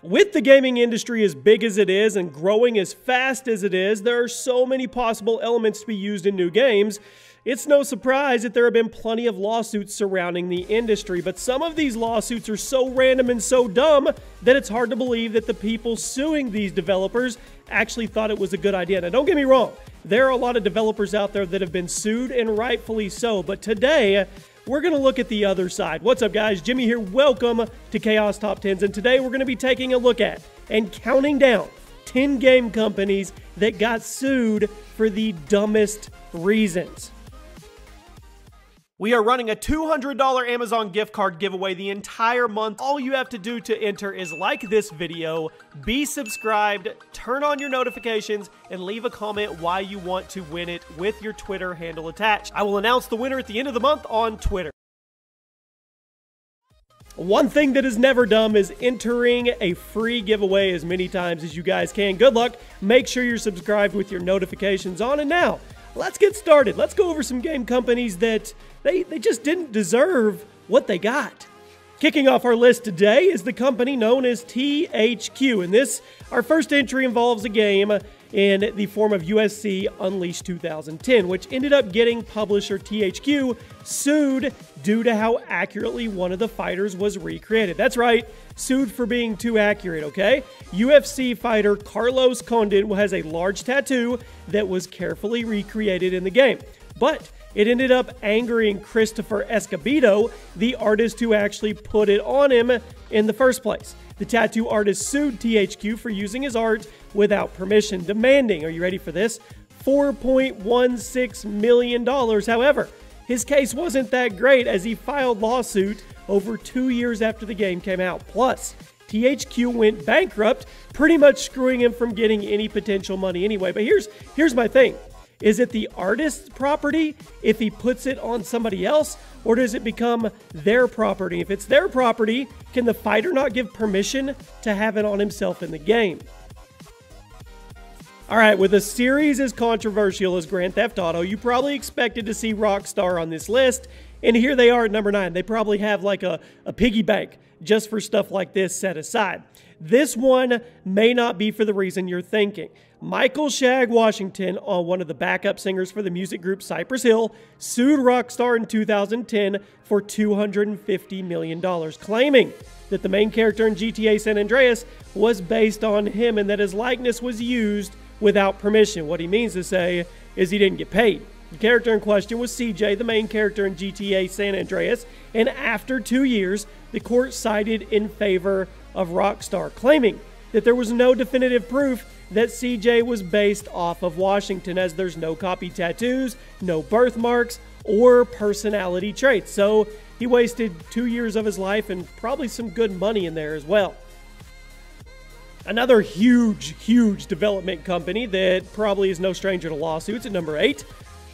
With the gaming industry as big as it is and growing as fast as it is, there are so many possible elements to be used in new games. It's no surprise that there have been plenty of lawsuits surrounding the industry, but some of these lawsuits are so random and so dumb that it's hard to believe that the people suing these developers actually thought it was a good idea. Now, don't get me wrong, there are a lot of developers out there that have been sued, and rightfully so, but today, we're going to look at the other side. What's up, guys? Jimmy here. Welcome to Chaos Top 10s, and today we're going to be taking a look at and counting down 10 game companies that got sued for the dumbest reasons. We are running a $200 Amazon gift card giveaway the entire month. All you have to do to enter is like this video, be subscribed, turn on your notifications, and leave a comment why you want to win it with your Twitter handle attached. I will announce the winner at the end of the month on Twitter. One thing that is never dumb is entering a free giveaway as many times as you guys can. Good luck. Make sure you're subscribed with your notifications on. And now, let's get started. Let's go over some game companies that they just didn't deserve what they got. Kicking off our list today is the company known as THQ. And our first entry involves a game in the form of UFC Unleashed 2010, which ended up getting publisher THQ sued due to how accurately one of the fighters was recreated. That's right, sued for being too accurate, okay? UFC fighter Carlos Condit has a large tattoo that was carefully recreated in the game, but it ended up angering Christopher Escobedo, the artist who actually put it on him in the first place. The tattoo artist sued THQ for using his art without permission, demanding, are you ready for this, $4.16 million. However, his case wasn't that great as he filed lawsuit over 2 years after the game came out. Plus, THQ went bankrupt, pretty much screwing him from getting any potential money anyway. But here's my thing. Is it the artist's property if he puts it on somebody else, or does it become their property? If it's their property, can the fighter not give permission to have it on himself in the game? All right, with a series as controversial as Grand Theft Auto, you probably expected to see Rockstar on this list, and here they are at number 9. They probably have like a piggy bank just for stuff like this set aside. This one may not be for the reason you're thinking. Michael Shag Washington, one of the backup singers for the music group Cypress Hill, sued Rockstar in 2010 for $250 million, claiming that the main character in GTA San Andreas was based on him and that his likeness was used without permission. What he means to say is he didn't get paid. The character in question was CJ, the main character in GTA San Andreas, and after 2 years, the court sided in favor of Rockstar, claiming that there was no definitive proof that CJ was based off of Washington, as there's no copy tattoos, no birthmarks, or personality traits. So he wasted 2 years of his life and probably some good money in there as well. Another huge development company that probably is no stranger to lawsuits at number 8,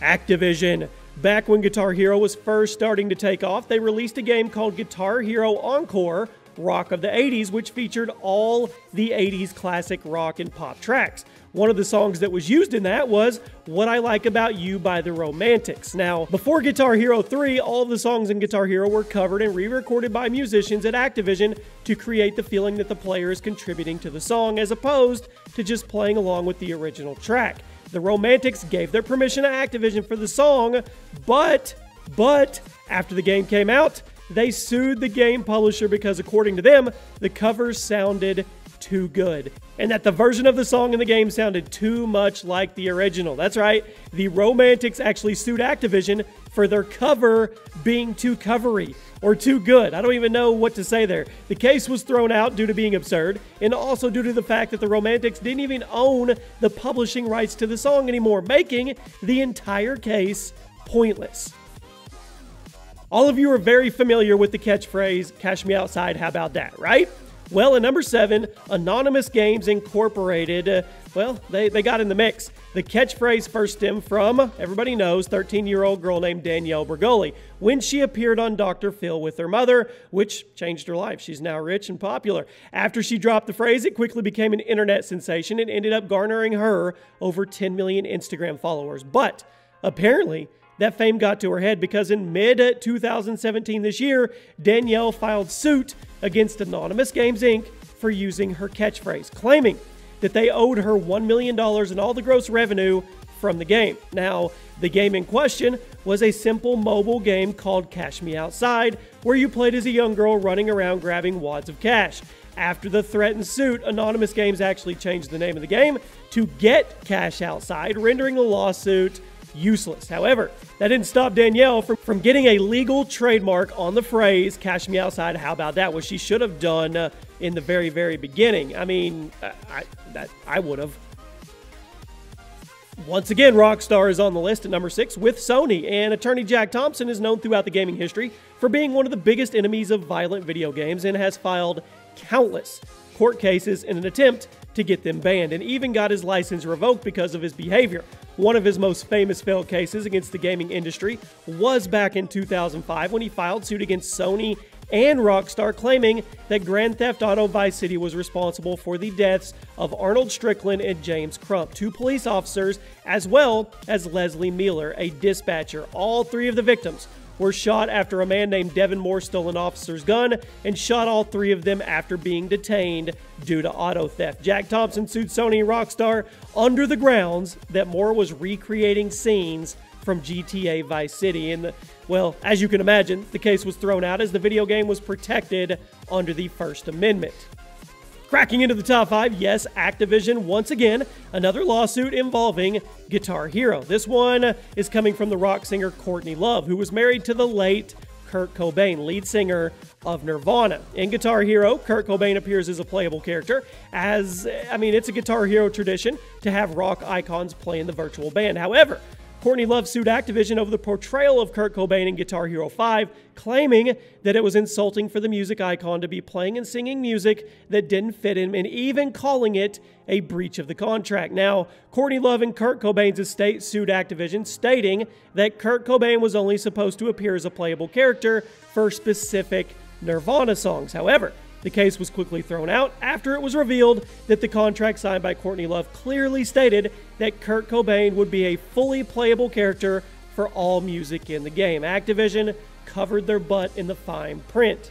Activision. Back when Guitar Hero was first starting to take off, they released a game called Guitar Hero Encore Rock of the 80s, which featured all the 80s classic rock and pop tracks. One of the songs that was used in that was What I Like About You by the Romantics. Now, before Guitar Hero 3, all of the songs in Guitar Hero were covered and re-recorded by musicians at Activision to create the feeling that the player is contributing to the song as opposed to just playing along with the original track. The Romantics gave their permission to Activision for the song, but after the game came out, they sued the game publisher because, according to them, the covers sounded too good, and that the version of the song in the game sounded too much like the original. That's right, the Romantics actually sued Activision for their cover being too covery or too good. I don't even know what to say there. The case was thrown out due to being absurd, and also due to the fact that the Romantics didn't even own the publishing rights to the song anymore, making the entire case pointless. All of you are very familiar with the catchphrase, "Cash me outside, how about that," right? Well, at number 7, Anonymous Games Incorporated, they got in the mix. The catchphrase first stemmed from, everybody knows, 13-year-old girl named Danielle Bregoli, when she appeared on Dr. Phil with her mother, which changed her life. She's now rich and popular. After she dropped the phrase, it quickly became an internet sensation and ended up garnering her over 10 million Instagram followers. But apparently, that fame got to her head because in mid-2017 this year, Danielle filed suit against Anonymous Games Inc. for using her catchphrase, claiming that they owed her $1 million in all the gross revenue from the game. Now, the game in question was a simple mobile game called Cash Me Outside, where you played as a young girl running around grabbing wads of cash. After the threat ensued, Anonymous Games actually changed the name of the game to Get Cash Outside, rendering the lawsuit useless. However, that didn't stop Danielle from getting a legal trademark on the phrase Cash Me Outside. How about that? What she should have done in the very, very beginning. I mean, I would have. Once again, Rockstar is on the list at number 6 with Sony, and attorney Jack Thompson is known throughout the gaming history for being one of the biggest enemies of violent video games and has filed countless court cases in an attempt to get them banned, and even got his license revoked because of his behavior. One of his most famous failed cases against the gaming industry was back in 2005 when he filed suit against Sony and Rockstar, claiming that Grand Theft Auto Vice City was responsible for the deaths of Arnold Strickland and James Crump, 2 police officers, as well as Leslie Mueller, a dispatcher. All 3 of the victims were shot after a man named Devin Moore stole an officer's gun and shot all 3 of them after being detained due to auto theft. Jack Thompson sued Sony and Rockstar under the grounds that Moore was recreating scenes from GTA Vice City. And, well, as you can imagine, the case was thrown out as the video game was protected under the First Amendment. Cracking into the top 5, yes, Activision once again, another lawsuit involving Guitar Hero. This one is coming from the rock singer Courtney Love, who was married to the late Kurt Cobain, lead singer of Nirvana. In Guitar Hero, Kurt Cobain appears as a playable character, it's a Guitar Hero tradition to have rock icons play in the virtual band. However, Courtney Love sued Activision over the portrayal of Kurt Cobain in Guitar Hero 5, claiming that it was insulting for the music icon to be playing and singing music that didn't fit him, and even calling it a breach of the contract. Now, Courtney Love and Kurt Cobain's estate sued Activision, stating that Kurt Cobain was only supposed to appear as a playable character for specific Nirvana songs. However, the case was quickly thrown out after it was revealed that the contract signed by Courtney Love clearly stated that Kurt Cobain would be a fully playable character for all music in the game. Activision covered their butt in the fine print.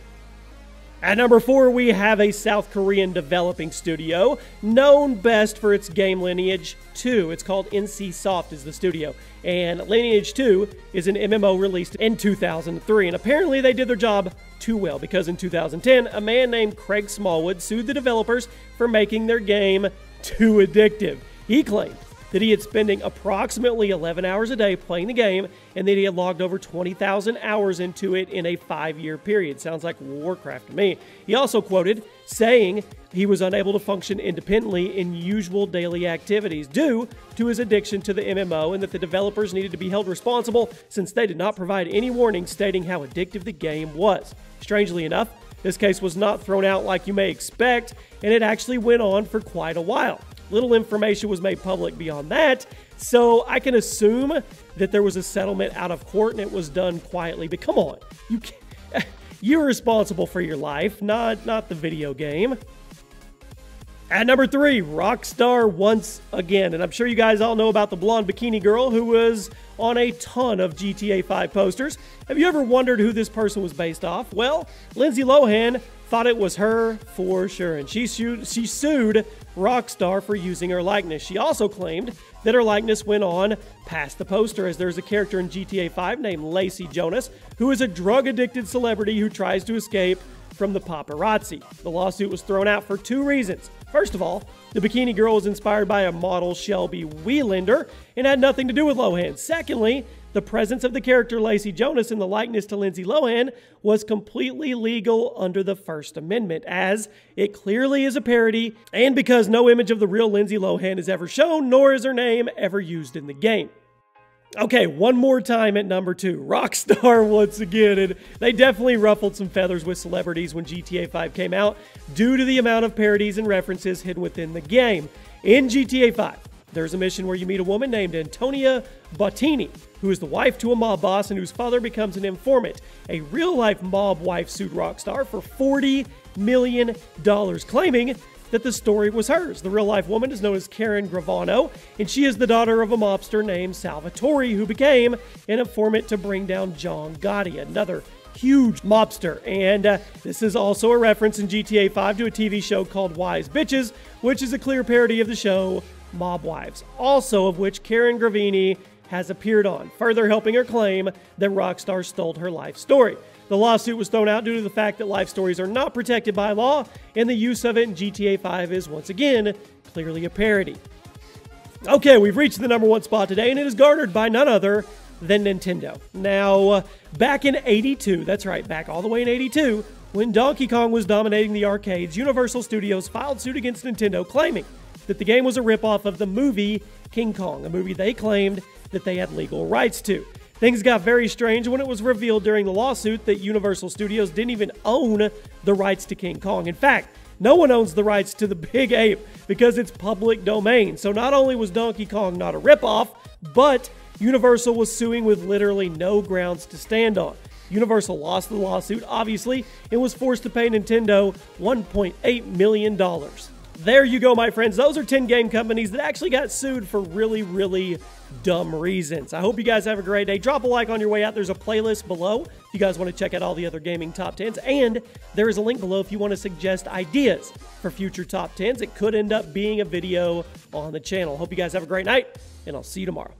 At number 4, we have a South Korean developing studio known best for its game Lineage 2. It's called NCSoft is the studio, and Lineage 2 is an MMO released in 2003, and apparently they did their job too well, because in 2010, a man named Craig Smallwood sued the developers for making their game too addictive. He claimed that he had spending approximately 11 hours a day playing the game, and that he had logged over 20,000 hours into it in a 5-year period. Sounds like Warcraft to me. He also quoted saying he was unable to function independently in usual daily activities due to his addiction to the MMO, and that the developers needed to be held responsible since they did not provide any warning stating how addictive the game was. Strangely enough, this case was not thrown out like you may expect, and it actually went on for quite a while. Little information was made public beyond that, so I can assume that there was a settlement out of court and it was done quietly. But come on, you're responsible for your life, not the video game. At number 3, Rockstar once again. And I'm sure you guys all know about the blonde bikini girl who was on a ton of GTA 5 posters. Have you ever wondered who this person was based off? Well, Lindsay Lohan thought it was her for sure, and she sued Rockstar for using her likeness. She also claimed that her likeness went on past the poster, as there's a character in GTA 5 named Lacey Jonas, who is a drug-addicted celebrity who tries to escape from the paparazzi. The lawsuit was thrown out for 2 reasons. First of all, the bikini girl was inspired by a model, Shelby Wheelander, and had nothing to do with Lohan. Secondly, the presence of the character Lacey Jonas in the likeness to Lindsay Lohan was completely legal under the First Amendment, as it clearly is a parody, and because no image of the real Lindsay Lohan is ever shown, nor is her name ever used in the game. Okay, one more time at number 2, Rockstar once again, and they definitely ruffled some feathers with celebrities when GTA 5 came out due to the amount of parodies and references hidden within the game. In GTA 5, there's a mission where you meet a woman named Antonia Bottini, who is the wife to a mob boss and whose father becomes an informant. A real-life mob wife sued Rockstar for $40 million, claiming that the story was hers. The real-life woman is known as Karen Gravano, and she is the daughter of a mobster named Salvatore, who became an informant to bring down John Gotti, another huge mobster. And this is also a reference in GTA 5 to a TV show called Wise Bitches, which is a clear parody of the show Mob Wives, also of which Karen Gravini has appeared on, further helping her claim that Rockstar stole her life story. The lawsuit was thrown out due to the fact that life stories are not protected by law, and the use of it in GTA 5 is once again clearly a parody. Okay, we've reached the #1 spot today, and it is garnered by none other than Nintendo. Now, back in '82, that's right, back all the way in '82, when Donkey Kong was dominating the arcades, Universal Studios filed suit against Nintendo claiming that the game was a ripoff of the movie King Kong, a movie they claimed that they had legal rights to. Things got very strange when it was revealed during the lawsuit that Universal Studios didn't even own the rights to King Kong. In fact, no one owns the rights to the Big Ape because it's public domain. So not only was Donkey Kong not a ripoff, but Universal was suing with literally no grounds to stand on. Universal lost the lawsuit, obviously, and was forced to pay Nintendo $1.8 million. There you go, my friends. Those are 10 game companies that actually got sued for really, really dumb reasons. I hope you guys have a great day. Drop a like on your way out. There's a playlist below if you guys want to check out all the other gaming top 10s. And there is a link below if you want to suggest ideas for future top 10s. It could end up being a video on the channel. Hope you guys have a great night, and I'll see you tomorrow.